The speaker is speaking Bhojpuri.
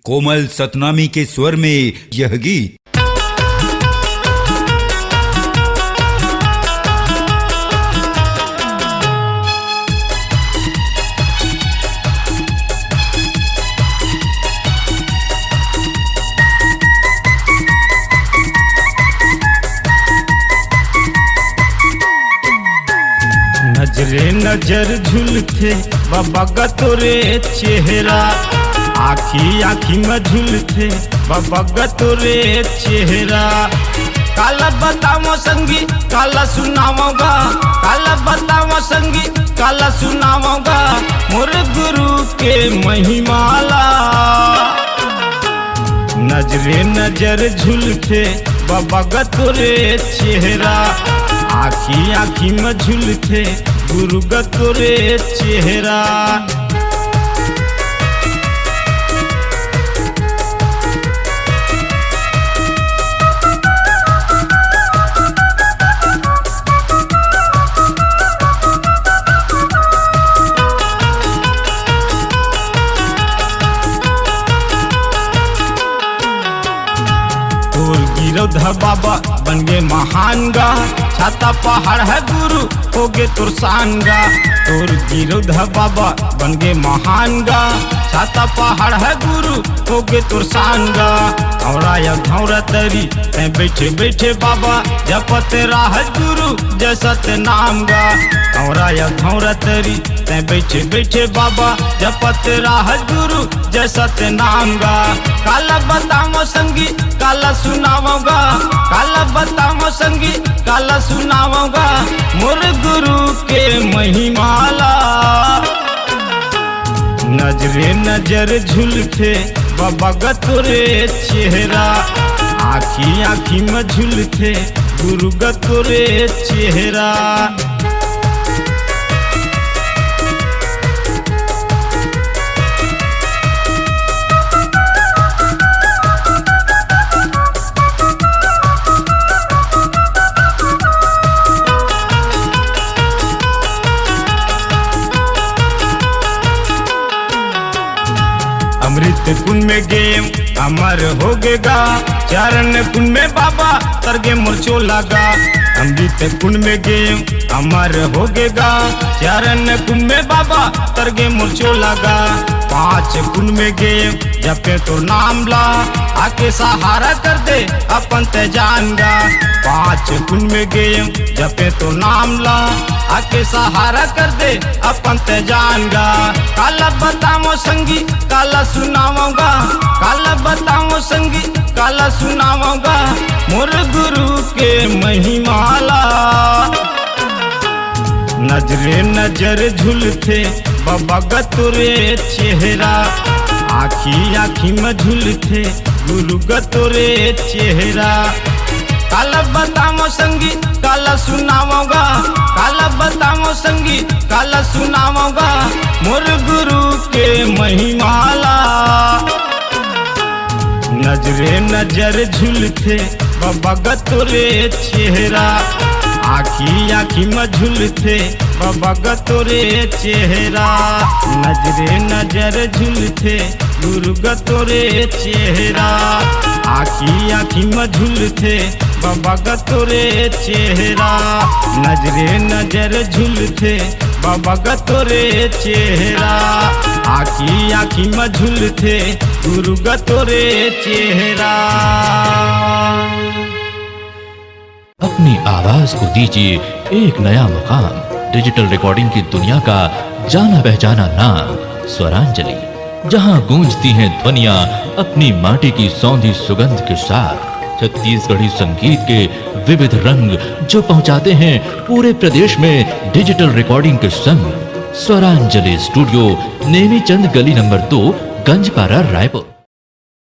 कोमल सतनामी के स्वर में यह गीत। नजरे नजर झुलते बाबा तोरे चेहरा, आखी आखी में झुलते बाबा तोरे चेहरा। काला बताओ संगी काला सुनावोगा, काला बताओ संगी काला सुनावोगा, मोर गुरु के महिमाला। नजरे नजर झुलते बाबा तोरे चेहरा, आखी आखी में झुलते गुरु तोरे चेहरा। गिरौधा बाबा बन गए महान गा, छाता पहाड़ है गुरु हो गए तुर शान गा। तोर गिरौधा बाबा बन गए महान गा, छाता पहाड़ है गुरु हो गए तुर शान गा। औरा या घौरा तरी तै बैठे बैठे बाबा जपते राह गुरु जैसा ते नाम गा। औरा या घौरा तरी तै बैठे बैठे बाबा जपते राह गुरु जैसा ते नाम गा। काला बताओ संगी काला सुनावोगा, काला बताओ संगी काला सुनावोगा, मोर गुरु के महिमाला। नजरे नजर झुलते बाबा तोरे चेहरा, आखी आखी में झुलते गुरु तोरे चेहरा। अमृत कुंड में गेम अमर हो गेगा, चरण कुंड में बाबा तरगे मुरचो लगा। अमृत कुंड में गेम अमर हो गेगा, चरण कुंड में बाबा तरगे मुरचो लगा। 5 कुंड में गेम जपे तो नाम ला, आके सहारा कर दे अपन ते जान गा। 5 कुंड में गेम जपे तो नाम ला, आके सहारा कर दे अपन ते जान गा। काला बताओ संगी काला सुनावोगा, काला बताओ संगी काला सुनावोगा, मोर गुरु के महिमाला। नजरे नजर झुलते बाबा तोरे चेहरा, आखी आखी में झुलते गुरु तोरे चेहरा। काला बताओ संगी काला सुनावोगा, काला बताओ संगी काला सुनावोगा, मोर गुरु के महिमाला। नजरे नजर झुलते बाबा तोरे चेहरा, आखी आखी में झुलते बाबा तोरे चेहरा। नजरे नजर झुलते गुरु तोरे चेहरा, आखी आखी में झुलते बाबा तोरे चेहरा। नजरे नजर झुलते बाबा तोरे चेहरा, आखी आखी में झुलते गुरु तोरे चेहरा। अपनी आवाज को दीजिए एक नया मुकाम, डिजिटल रिकॉर्डिंग की दुनिया का जाना पहचाना नाम स्वरांजलि, जहां गूंजती हैं ध्वनियां अपनी माटी की सौंधी सुगंध के साथ। छत्तीसगढ़ी संगीत के विविध रंग जो पहुंचाते हैं पूरे प्रदेश में डिजिटल रिकॉर्डिंग के संग। स्वरांजलि स्टूडियो, नेमी चंद गली नंबर 2, गंजपारा, रायपुर।